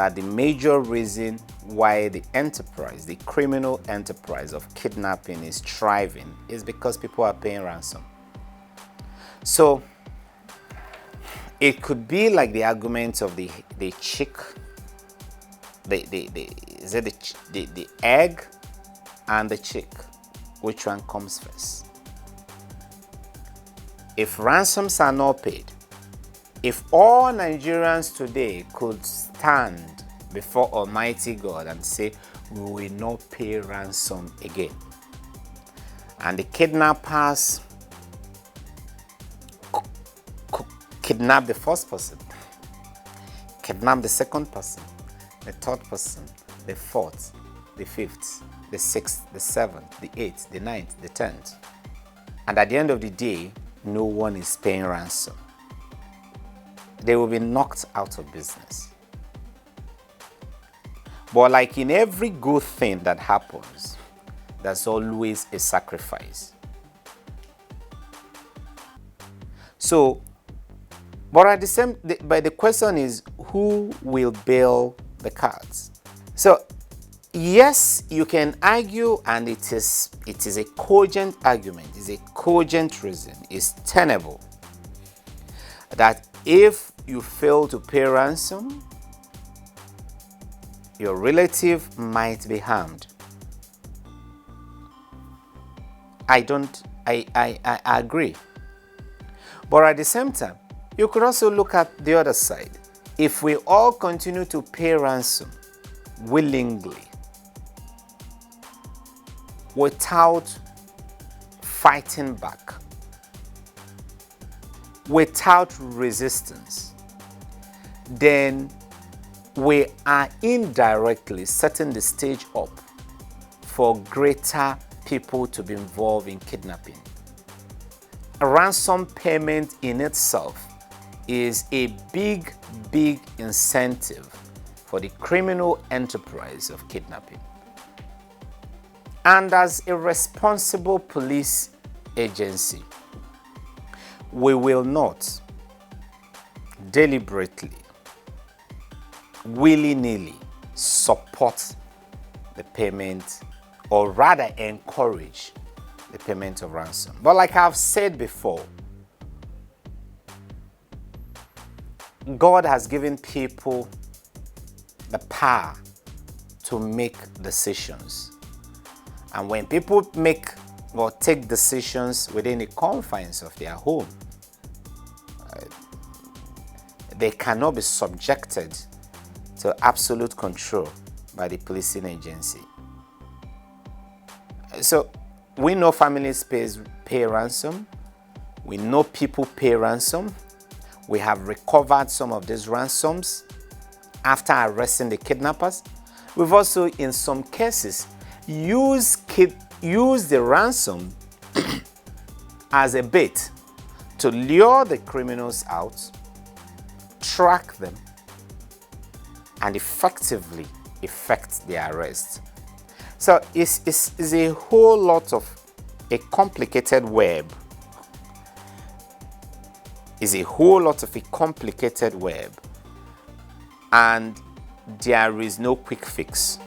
that the major reason why the enterprise, the criminal enterprise of kidnapping is thriving is because people are paying ransom. So it could be like the argument of the chick, is it the egg and the chick? Which one comes first? If ransoms are not paid, if all Nigerians today could stand before Almighty God and say, we will not pay ransom again, and the kidnappers kidnap the first person, kidnap the second person, the third person, the fourth, the fifth, the sixth, the seventh, the eighth, the ninth, the 10th, and at the end of the day, no one is paying ransom, they will be knocked out of business. But like in every good thing that happens, there's always a sacrifice. So, but at the same, but the question is, who will bail the cats? So, yes, you can argue, and it is a cogent argument, it's a cogent reason, it's tenable, that if you fail to pay ransom, your relative might be harmed. I agree. But at the same time, you could also look at the other side. If we all continue to pay ransom willingly, without fighting back, without resistance, then we are indirectly setting the stage up for greater people to be involved in kidnapping. A ransom payment in itself is a big incentive for the criminal enterprise of kidnapping. And as a responsible police agency, we will not deliberately, willy-nilly support the payment, or rather encourage the payment of ransom. But like I've said before, God has given people the power to make decisions. And when people make or take decisions within the confines of their home, they cannot be subjected to absolute control by the policing agency. So we know families pay ransom. We know people pay ransom. We have recovered some of these ransoms after arresting the kidnappers. We've also, in some cases, used the ransom as a bait to lure the criminals out, track them, and effectively effect their arrest. So it's a whole lot of a complicated web. It's a whole lot of a complicated web, and there is no quick fix.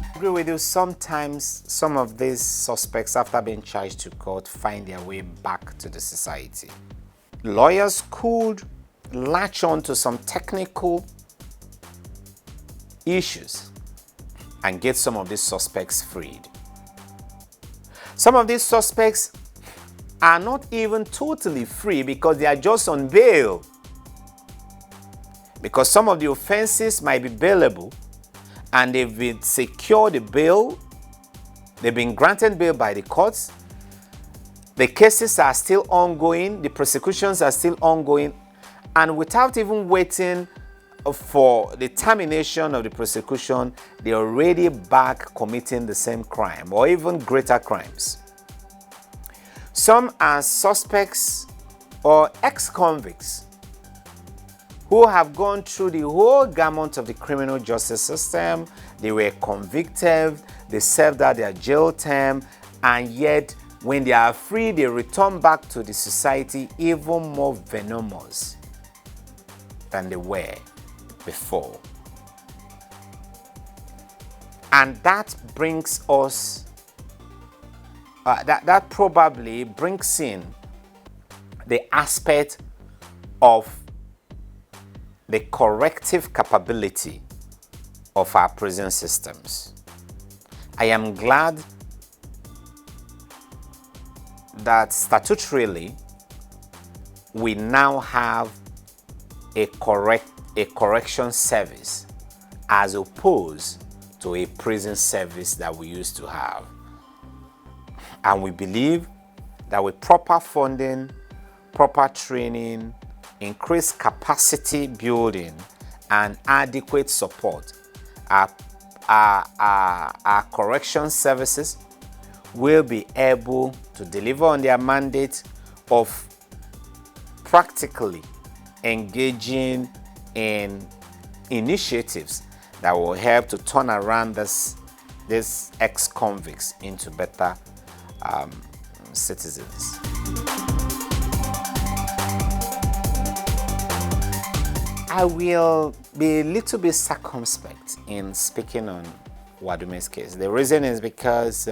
I agree with you. Sometimes some of these suspects, after being charged to court, find their way back to the society. Lawyers could latch on to some technical issues and get some of these suspects freed. Some of these suspects are not even totally free because they are just on bail. Because some of the offenses might be bailable and they've been secured the bail, they've been granted bail by the courts, the cases are still ongoing, the prosecutions are still ongoing, and without even waiting for the termination of the prosecution, they're already back committing the same crime or even greater crimes. Some are suspects or ex-convicts who have gone through the whole gamut of the criminal justice system. They were convicted, they served out their jail term, and yet When they are free, they return back to the society even more venomous than they were before. And that brings us, that probably brings in the aspect of the corrective capability of our prison systems. I am glad that statutorily we now have a correction service as opposed to a prison service that we used to have. And we believe that with proper funding, proper training, increased capacity building, and adequate support, our correction services will be able to deliver on their mandate of practically engaging in initiatives that will help to turn around these ex-convicts into better citizens. I will be a little bit circumspect in speaking on WADUME's case. The reason is because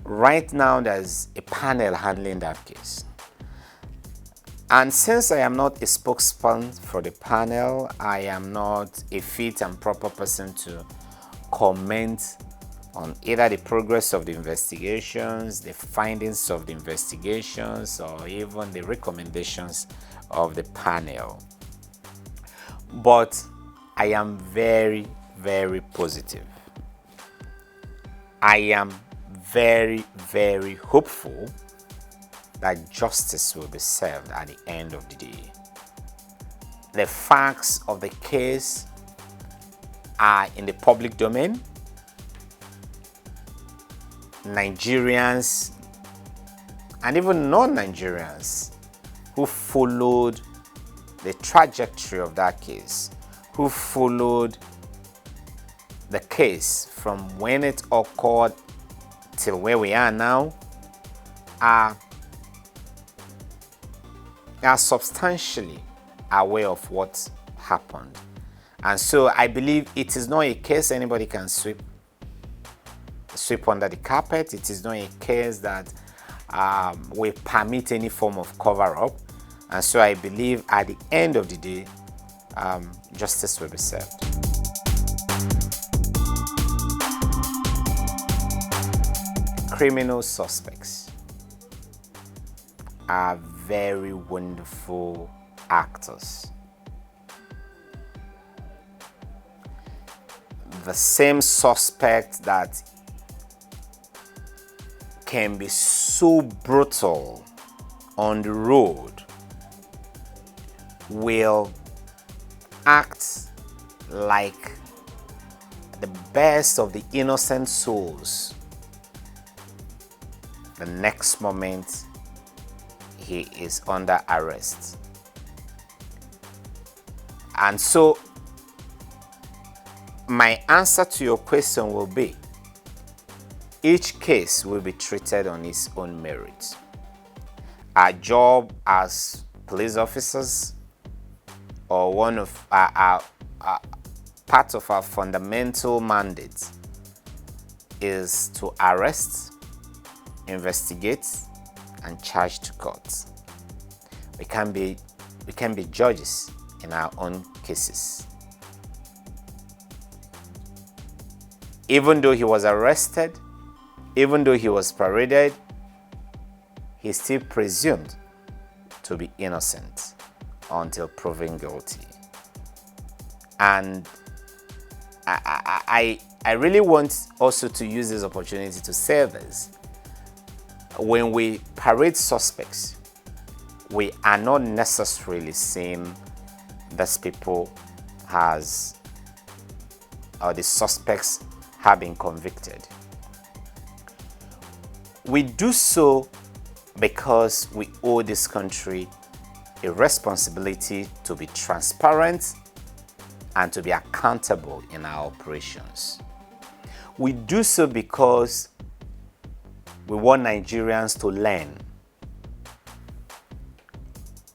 right now there's a panel handling that case. And since I am not a spokesperson for the panel, I am not a fit and proper person to comment on either the progress of the investigations, the findings of the investigations, or even the recommendations of the panel. But I am very, very positive. I am very, very hopeful that justice will be served at the end of the day. The facts of the case are in the public domain. Nigerians and even non-Nigerians who followed the trajectory of that case, who followed the case from when it occurred till where we are now, are substantially aware of what happened. And so I believe it is not a case anybody can sweep under the carpet. It is not a case that will permit any form of cover-up. And so I believe at the end of the day, justice will be served. Criminal suspects are very wonderful actors. The same suspect that can be so brutal on the road will act like the best of the innocent souls the next moment he is under arrest. And so my answer to your question will be, each case will be treated on its own merit. Our job as police officers, or one of our part of our fundamental mandate, is to arrest, investigate, and charge to court. We can be judges in our own cases. Even though he was arrested, even though he was paraded, he's still presumed to be innocent until proven guilty. And I really want also to use this opportunity to say this. When we parade suspects, we are not necessarily seeing these people as, or the suspects have been convicted. We do so because we owe this country a responsibility to be transparent and to be accountable in our operations. We do so because we want Nigerians to learn.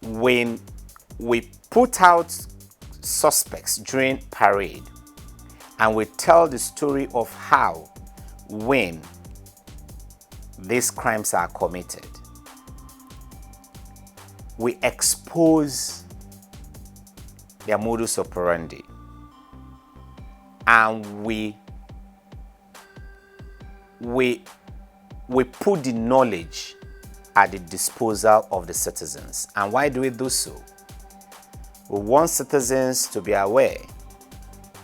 When we put out suspects during parade and we tell the story of how, when these crimes are committed, we expose their modus operandi, and we put the knowledge at the disposal of the citizens. And why do we do so? We want citizens to be aware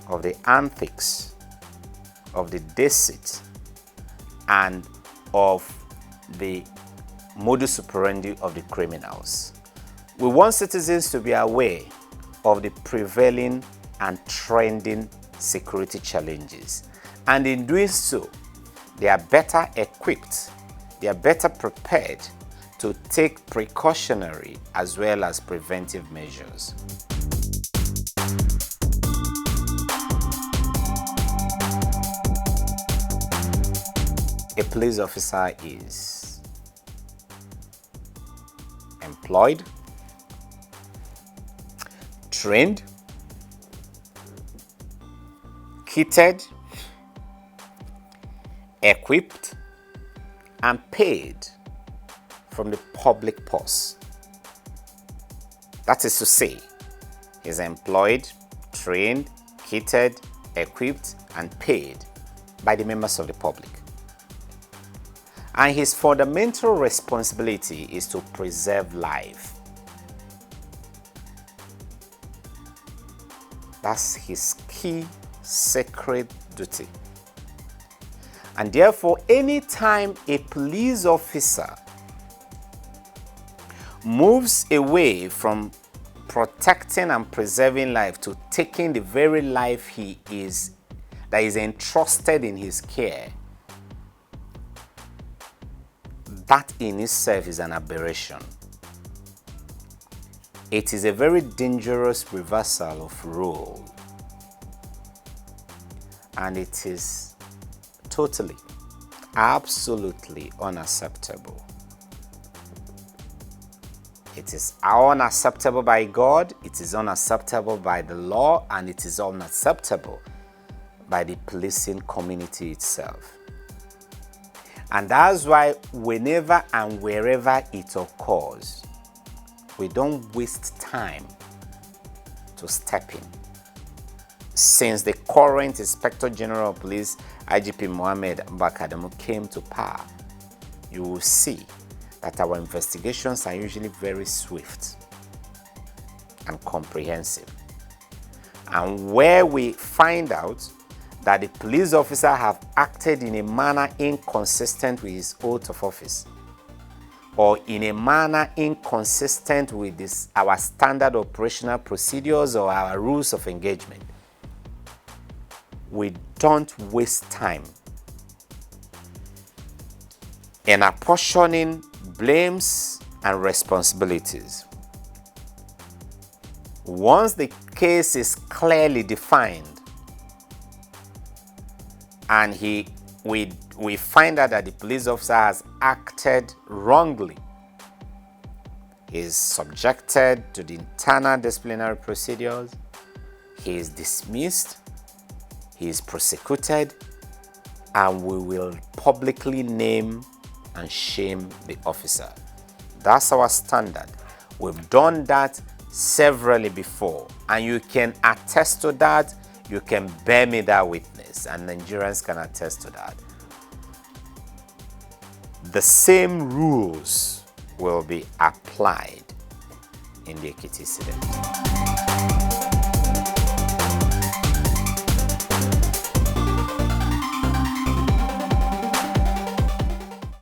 of the antics, of the deceit, and of the modus operandi of the criminals. We want citizens to be aware of the prevailing and trending security challenges. And in doing so, they are better equipped, they are better prepared to take precautionary as well as preventive measures. A police officer is employed, trained, kitted, equipped, and paid from the public purse. That is to say, he's employed, trained, kitted, equipped, and paid by the members of the public. And his fundamental responsibility is to preserve life. That's his key sacred duty. And therefore, anytime a police officer moves away from protecting and preserving life to taking the very life that is entrusted in his care, that in itself is an aberration. It is a very dangerous reversal of role, and it is totally, absolutely unacceptable. It is unacceptable by God, it is unacceptable by the law, and it is unacceptable by the policing community itself. And that's why whenever and wherever it occurs, we don't waste time to step in. Since the current Inspector General of Police, IGP Mohammed Bakadamu, came to power, you will see that our investigations are usually very swift and comprehensive. And where we find out that the police officer have acted in a manner inconsistent with his oath of office, or in a manner inconsistent with our standard operational procedures or our rules of engagement, we don't waste time in apportioning blames and responsibilities. Once the case is clearly defined and we find out that the police officer has acted wrongly, he is subjected to the internal disciplinary procedures, he is dismissed, he is prosecuted, and we will publicly name and shame the officer. That's our standard. We've done that severally before, and you can attest to that. You can bear me that witness, and Nigerians can attest to that. The same rules will be applied in the EKITI incident.